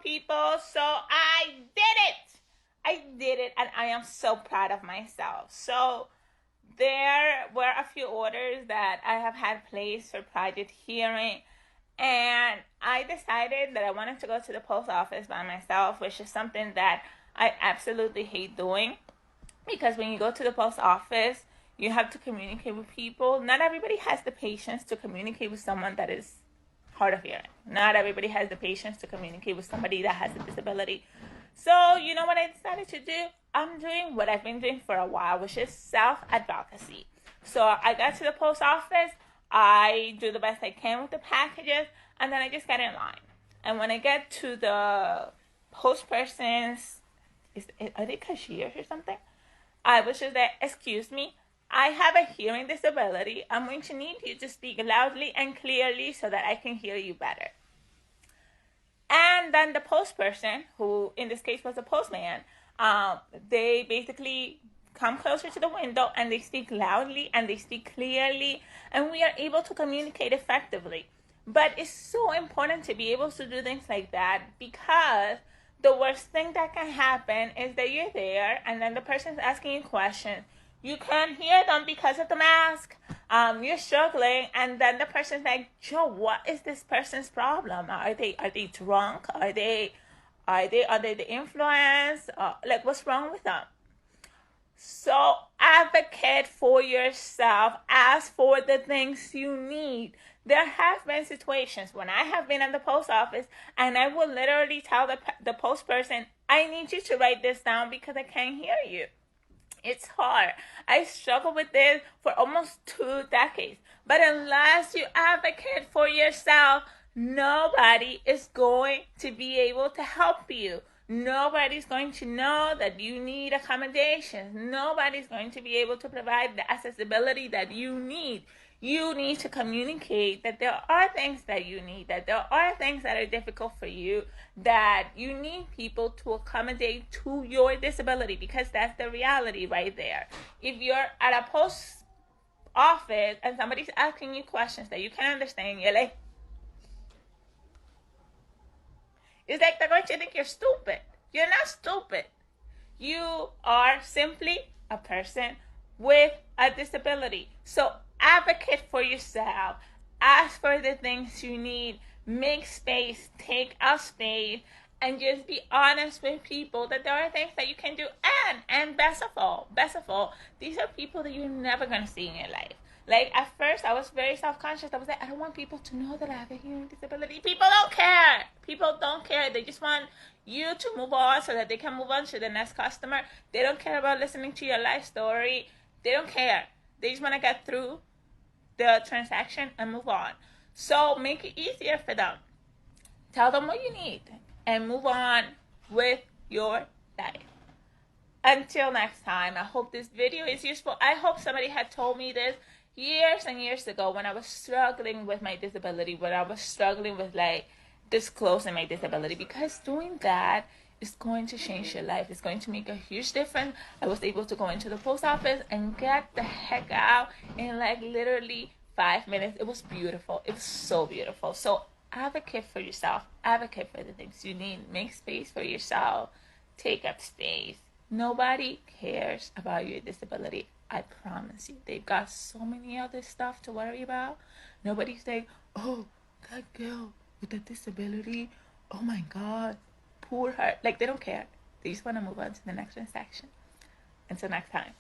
people. So I did it. I did it, and I am so proud of myself. So there were a few orders that I have had placed for project hearing, and I decided that I wanted to go to the post office by myself, which is something that I absolutely hate doing, because when you go to the post office, you have to communicate with people. Not everybody has the patience to communicate with someone that is hard of hearing. Not everybody has the patience to communicate with somebody that has a disability. So, you know what I decided to do? I'm doing what I've been doing for a while, which is self-advocacy. So I got to the post office, I do the best I can with the packages, and then I just get in line. And when I get to the post persons, are they cashiers or something? I was just like, excuse me, I have a hearing disability. I'm going to need you to speak loudly and clearly so that I can hear you better. And then the post person, who in this case was a postman, they basically come closer to the window and they speak loudly and they speak clearly, and we are able to communicate effectively. But it's so important to be able to do things like that, because the worst thing that can happen is that you're there and then the person's asking you questions. You can't hear them because of the mask. You're struggling, and then the person's like, Joe, what is this person's problem? Are they drunk? Are they under the influence? Like, what's wrong with them? So advocate for yourself. Ask for the things you need. There have been situations when I have been at the post office and I will literally tell the post person, I need you to write this down because I can't hear you. It's hard. I struggled with this for almost 2 decades. But unless you advocate for yourself, nobody is going to be able to help you. Nobody's going to know that you need accommodations. Nobody's going to be able to provide the accessibility that you need. You need to communicate that there are things that you need, that there are things that are difficult for you, that you need people to accommodate to your disability, because that's the reality right there. If you're at a post office and somebody's asking you questions that you can't understand, you're like, it's like they're going to think you're stupid. You're not stupid. You are simply a person with a disability. So advocate for yourself. Ask for the things you need. Make space. Take up space. And just be honest with people that there are things that you can do. And best of all, these are people that you're never going to see in your life. Like, at first, I was very self-conscious. I was like, I don't want people to know that I have a hearing disability. People don't care. People don't care. They just want you to move on so that they can move on to the next customer. They don't care about listening to your life story. They don't care. They just want to get through the transaction and move on. So make it easier for them. Tell them what you need and move on with your life. Until next time, I hope this video is useful. I hope somebody had told me this years and years ago when I was struggling with my disability, when I was struggling with like disclosing my disability, because doing that is going to change your life. It's going to make a huge difference. I was able to go into the post office and get the heck out in like literally 5 minutes. It was beautiful. It was so beautiful. So advocate for yourself. Advocate for the things you need. Make space for yourself. Take up space. Nobody cares about your disability. I promise you. They've got so many other stuff to worry about. Nobody's like, oh, that girl with a disability, oh my God, poor her. Like, they don't care. They just want to move on to the next transaction. Until next time.